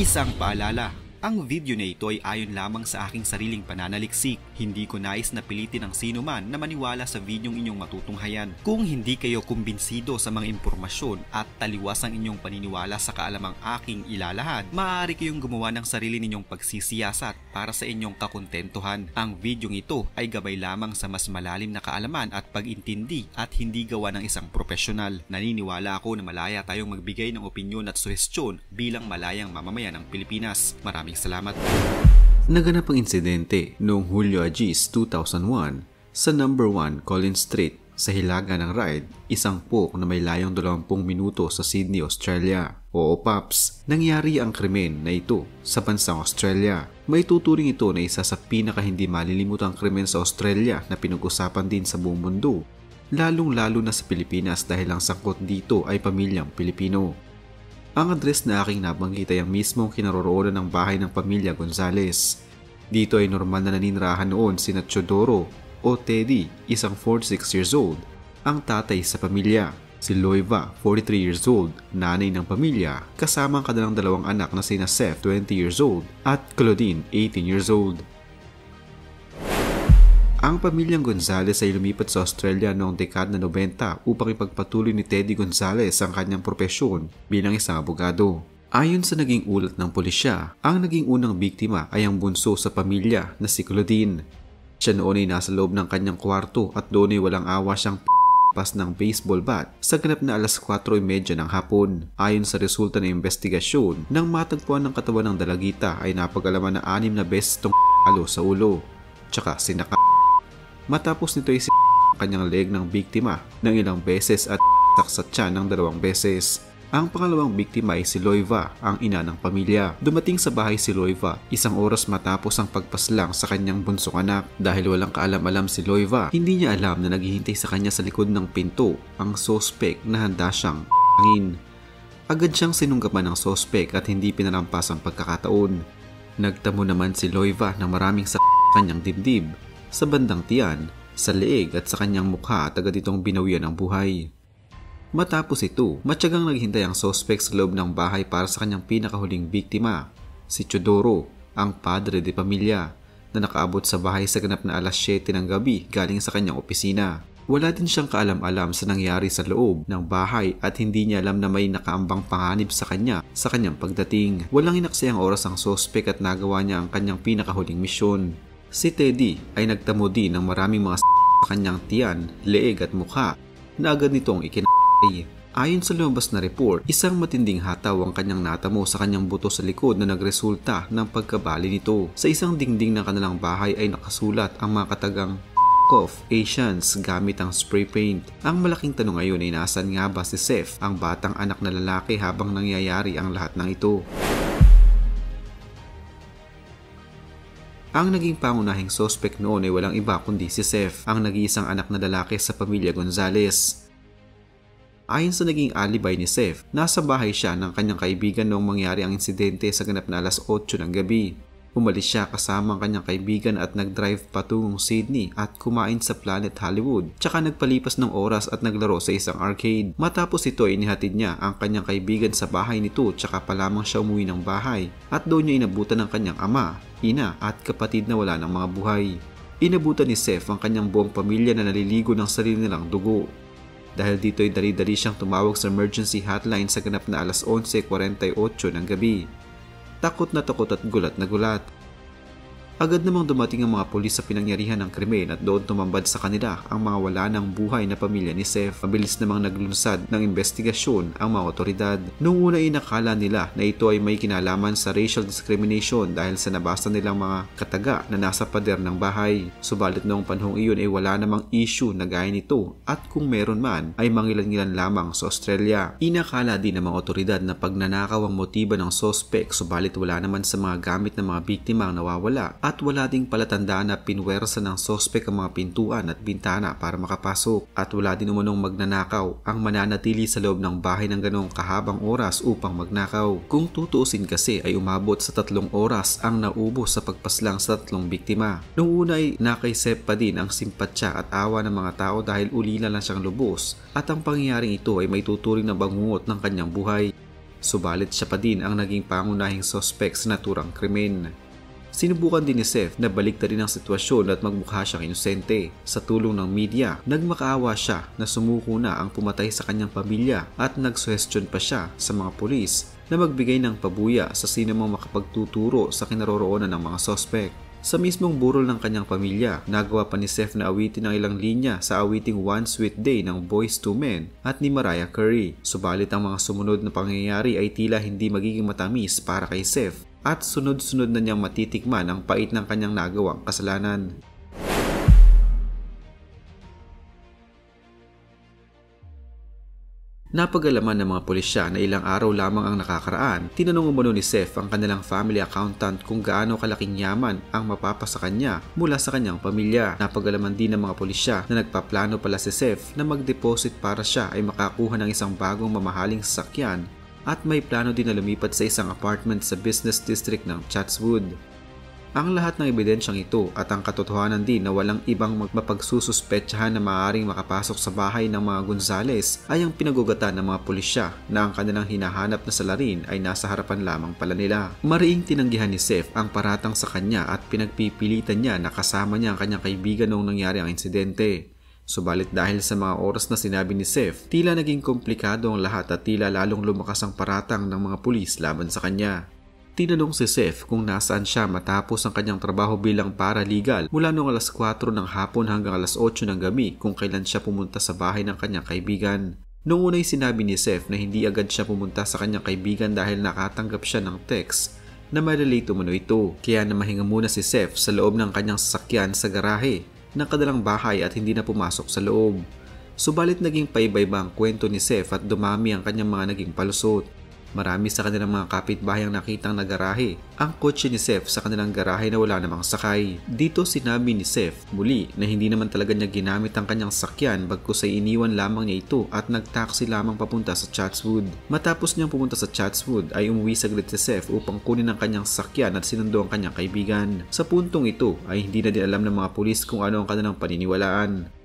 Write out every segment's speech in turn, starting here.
Isang paalala, ang video na ito ay ayon lamang sa aking sariling pananaliksik. Hindi ko nais na pilitin ang sino man na maniwala sa videong inyong matutunghayan. Kung hindi kayo kumbinsido sa mga impormasyon at taliwas ang inyong paniniwala sa kaalamang aking ilalahad, maaari kayong gumawa ng sarili ninyong pagsisiyasat para sa inyong kakontentuhan. Ang videong ito ay gabay lamang sa mas malalim na kaalaman at pag-intindi at hindi gawa ng isang profesional. Naniniwala ako na malaya tayong magbigay ng opinyon at suhestyon bilang malayang mamamayan ng Pilipinas. Maraming salamat. Naganap ang insidente noong Hulyo 2001 sa No. 1 Collins Street sa hilaga ng Ryde, isang pok na may layong 20 minuto sa Sydney, Australia. Oo Paps, nangyari ang krimen na ito sa bansang Australia. May tuturing ito na isa sa pinaka hindi malilimutang krimen sa Australia na pinag-usapan din sa buong mundo, lalong-lalo na sa Pilipinas dahil ang sangkot dito ay pamilyang Pilipino. Ang address na aking nabanggit ay ang mismong kinaroroonan ng bahay ng pamilya Gonzales. Dito ay normal na naninirahan noon sina Teodoro o Teddy, isang 46 years old, ang tatay sa pamilya. Si Loiva, 43 years old, nanay ng pamilya, kasama ang kanilang dalawang anak na sina Seth, 20 years old, at Claudine, 18 years old. Ang pamilyang Gonzales ay lumipat sa Australia noong dekada 90 upang ipagpatuloy ni Teddy Gonzales ang kanyang propesyon bilang isang abogado. Ayon sa naging ulat ng pulisya, ang naging unang biktima ay ang bunso sa pamilya na si Claudine. Siya noon ay nasa loob ng kanyang kwarto at doon ay walang awa siyang pas ng baseball bat sa ganap na alas 4:30 ng hapon. Ayon sa resulta ng investigasyon, nang matagpuan ng katawan ng dalagita ay napag-alaman na 6 na beses itong halo sa ulo, tsaka sinaka. Matapos nito ay kanyang leg ng biktima ng ilang beses at saksat siya ng 2 beses. Ang pangalawang biktima ay si Loiva, ang ina ng pamilya. Dumating sa bahay si Loiva 1 oras matapos ang pagpaslang sa kanyang bunsong anak. Dahil walang kaalam-alam si Loiva, hindi niya alam na naghihintay sa kanya sa likod ng pinto ang sospek na handa siyang angin. Agad siyang sinunggapan ng sospek at hindi pinalampas ang pagkakataon. Nagtamo naman si Loiva ng maraming sa kanyang dibdib, sa bandang tiyan, sa leeg at sa kanyang mukha at agad itong binawian ng buhay. Matapos ito, matyagang naghintay ang sospek sa loob ng bahay para sa kanyang pinakahuling biktima, si Teodoro, ang padre de pamilya, na nakaabot sa bahay sa ganap na alas 7 ng gabi galing sa kanyang opisina. Wala din siyang kaalam-alam sa nangyari sa loob ng bahay at hindi niya alam na may nakaambang panganib sa kanyang pagdating. Walang inaksayang oras ang sospek at nagawa niya ang kanyang pinakahuling misyon. Si Teddy ay nagtamo din ng maraming mga sa kanyang tiyan, leeg at mukha na agad nitong ikinakay. Ayon sa lumabas na report, isang matinding hataw ang kanyang natamo sa kanyang buto sa likod na nagresulta ng pagkabali nito. Sa isang dingding ng kanilang bahay ay nakasulat ang mga katagang "Off Asians" gamit ang spray paint. Ang malaking tanong ngayon ay nasaan nga ba si Seth, ang batang anak na lalaki habang nangyayari ang lahat ng ito. Ang naging pangunahing sospek noon ay walang iba kundi si Seth, ang nag-iisang anak na lalaki sa pamilya Gonzales. Ayon sa naging alibay ni Seth, nasa bahay siya ng kanyang kaibigan noong mangyari ang insidente sa ganap na alas 8 ng gabi. Umalis siya kasama ang kanyang kaibigan at nag-drive patungong Sydney at kumain sa Planet Hollywood, tsaka nagpalipas ng oras at naglaro sa isang arcade. Matapos ito ay inihatid niya ang kanyang kaibigan sa bahay nito tsaka pa lamang siya umuwi ng bahay at doon niya inabutan ng kanyang ama, ina at kapatid na wala ng mga buhay. Inabutan ni Seth ang kanyang buong pamilya na naliligo ng sarili nilang dugo. Dahil dito ay dali-dali siyang tumawag sa emergency hotline sa ganap na alas 11:48 ng gabi. Takot na takot at gulat na gulat. Agad namang dumating ang mga pulis sa pinangyarihan ng krimen at doon tumambad sa kanila ang mga wala ng buhay na pamilya ni Seth. Mabilis namang naglunsad ng investigasyon ang mga otoridad. Noong una ay nakala nila na ito ay may kinalaman sa racial discrimination dahil sa nabasa nilang mga kataga na nasa pader ng bahay. Subalit noong panahong iyon ay wala namang issue na gaya nito at kung meron man ay mangilan-ngilan lamang sa Australia. Inakala din ng mga otoridad na pagnanakaw ang motiba ng sospek subalit wala naman sa mga gamit ng mga biktima ang nawawala. At wala ding palatandaan na pinwersa ng sospek ang mga pintuan at bintana para makapasok. At wala din umanong magnanakaw ang mananatili sa loob ng bahay ng ganong kahabang oras upang magnakaw. Kung tutuusin kasi ay umabot sa 3 oras ang naubos sa pagpaslang sa 3 biktima. Noong una ay nakaisip pa din ang simpatsya at awa ng mga tao dahil ulila lang siyang lubos at ang pangyayaring ito ay may tuturing na bangungot ng kanyang buhay. subalit siya pa din ang naging pangunahing suspect sa naturang krimen. Sinubukan din ni Seth na baliktarin ang sitwasyon at magmukha siyang inosente. Sa tulong ng media, nagmakaawa siya na sumuko na ang pumatay sa kanyang pamilya at nagsuhestyon pa siya sa mga pulis na magbigay ng pabuya sa sinumang makapagtuturo sa kinaroroonan ng mga suspect. Sa mismong burol ng kanyang pamilya, nagawa pa ni Seth na awitin ang ilang linya sa awiting One Sweet Day ng Boyz II Men at ni Mariah Carey. Subalit ang mga sumunod na pangyayari ay tila hindi magiging matamis para kay Seth at sunod-sunod na niyang matitikman ang pait ng kanyang nagawang kasalanan. Napag-alaman ng mga pulisya na ilang araw lamang ang nakakaraan, tinanong umano ni Seth ang kanilang family accountant kung gaano kalaking yaman ang mapapasa kanya mula sa kanyang pamilya. Napag-alaman din ng mga pulisya na nagpaplano pala si Seth na mag-deposit para siya ay makakuha ng isang bagong mamahaling sasakyan at may plano din na lumipat sa isang apartment sa business district ng Chatswood. Ang lahat ng ebidensyang ito at ang katotohanan din na walang ibang mapagsususpetsahan na maaaring makapasok sa bahay ng mga Gonzales ay ang pinagugatan ng mga pulisya na ang kanilang hinahanap na salarin ay nasa harapan lamang pala nila. Mariing tinanggihan ni Seth ang paratang sa kanya at pinagpipilitan niya na kasama niya ang kanyang kaibigan noong nangyari ang insidente. Subalit dahil sa mga oras na sinabi ni Seth, tila naging komplikado ang lahat at tila lalong lumakas ang paratang ng mga pulis laban sa kanya. Tinanong si Seth kung nasaan siya matapos ang kanyang trabaho bilang paralegal mula noong alas 4 ng hapon hanggang alas 8 ng gabi kung kailan siya pumunta sa bahay ng kanyang kaibigan. Noong una'y sinabi ni Seth na hindi agad siya pumunta sa kanyang kaibigan dahil nakatanggap siya ng text na malilate umano ito. Kaya namahinga muna si Seth sa loob ng kanyang sasakyan sa garahe ng kanilang bahay at hindi na pumasok sa loob. Subalit naging paiba-iba ang kwento ni Seth at dumami ang kanyang mga naging palusot. Marami sa kanilang mga kapitbahay ang nakitang nagarahe ang kotse ni Seth sa kanilang garahe na wala namang sakay. Dito sinabi ni Seth muli na hindi naman talaga niya ginamit ang kanyang sakyan bagkus ay iniwan lamang niya ito at nagtaksi lamang papunta sa Chatswood. Matapos niyang pumunta sa Chatswood ay umuwi saglit si Seth upang kunin ang kanyang sakyan at sinundo ang kanyang kaibigan. Sa puntong ito ay hindi na din alam ng mga pulis kung ano ang kanilang paniniwalaan.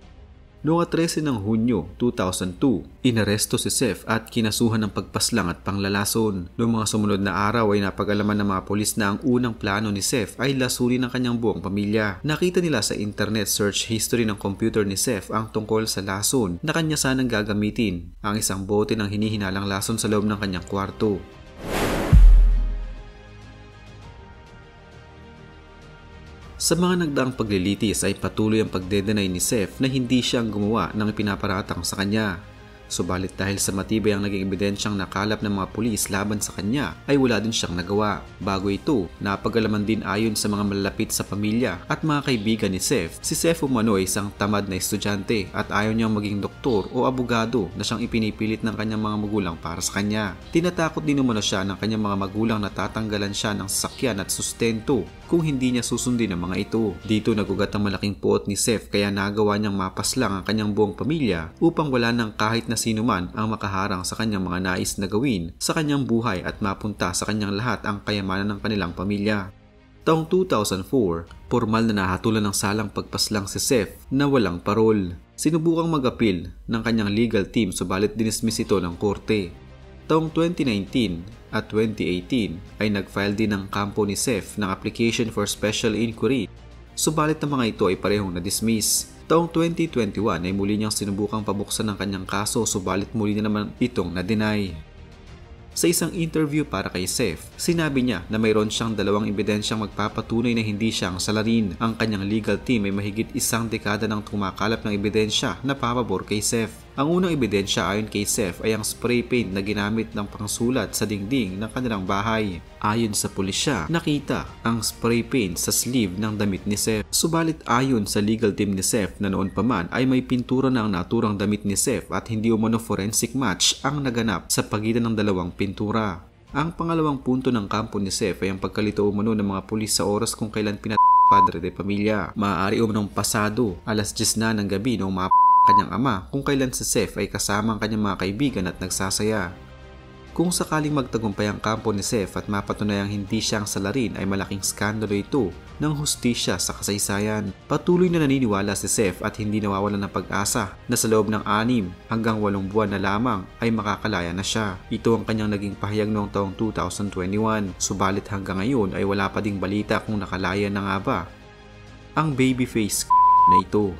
Noong 13 ng Hunyo 2002, inaresto si Seth at kinasuhan ng pagpaslang at panglalason. Noong mga sumunod na araw ay napag-alaman ng mga pulis na ang unang plano ni Seth ay lasunin ang kanyang buong pamilya. Nakita nila sa internet search history ng computer ni Seth ang tungkol sa lason na kanya sanang gagamitin, ang isang bote ng hinihinalang lason sa loob ng kanyang kwarto. Sa mga nagdaang paglilitis ay patuloy ang pagdedenay ni Seth na hindi siya ang gumawa ng ipinaparatang sa kanya. Subalit dahil sa matibay ang naging ebidensyang nakalap ng mga pulis laban sa kanya ay wala din siyang nagawa. Bago ito, napag-alaman din ayon sa mga malalapit sa pamilya at mga kaibigan ni Seth. Si Seth umano ay isang tamad na estudyante at ayaw niyang maging doktor o abogado na siyang ipinipilit ng kanyang mga magulang para sa kanya. Tinatakot din umano siya ng kanyang mga magulang na tatanggalan siya ng sasakyan at sustento kung hindi niya susundin ang mga ito. Dito nagugat ang malaking puot ni Seth kaya nagawa niyang mapaslang ang kanyang buong pamilya upang wala nang kahit na sino man ang makaharang sa kanyang mga nais na gawin sa kanyang buhay at mapunta sa kanyang lahat ang kayamanan ng kanilang pamilya. Taong 2004, formal na nahatulan ng salang pagpaslang si Seth na walang parol. Sinubukang mag-appeal ng kanyang legal team subalit dinismiss ito ng korte. Taong 2019 at 2018 ay nag-file din ng kampo ni Seth ng application for special inquiry, subalit ang mga ito ay parehong na-dismiss. Taong 2021 ay muli niyang sinubukang pabuksan ng kanyang kaso subalit muli na naman itong na-deny. Sa isang interview para kay Seth, sinabi niya na mayroon siyang dalawang ebidensyang magpapatunay na hindi siya ang salarin. Ang kanyang legal team ay mahigit isang dekada nang kumakalap ng ebidensya na pabor kay Seth. Ang unang ebidensya ayon kay Seth ay ang spray paint na ginamit ng pangsulat sa dingding ng kanilang bahay. Ayon sa pulisya, nakita ang spray paint sa sleeve ng damit ni Seth. Subalit ayon sa legal team ni Seth na noon pa man ay may pintura na ang naturang damit ni Seth at hindi umano forensic match ang naganap sa pagitan ng dalawang pintura. Ang pangalawang punto ng kampo ni Seth ay ang pagkalito umano ng mga pulis sa oras kung kailan padre de pamilya. Maaari umanong pasado alas 10 na ng gabi noong kanyang ama kung kailan si Seth ay kasama ang kanyang mga kaibigan at nagsasaya. Kung sakaling magtagumpay ang kampo ni Seth at mapatunayang hindi siyang salarin ay malaking skandalo ito ng hustisya sa kasaysayan. Patuloy na naniniwala si Seth at hindi nawawalan ng pag-asa na sa loob ng 6 hanggang 8 buwan na lamang ay makakalaya na siya. Ito ang kanyang naging pahayag noong taong 2021, subalit hanggang ngayon ay wala pa ding balita kung nakalaya na nga ba ang babyface na ito.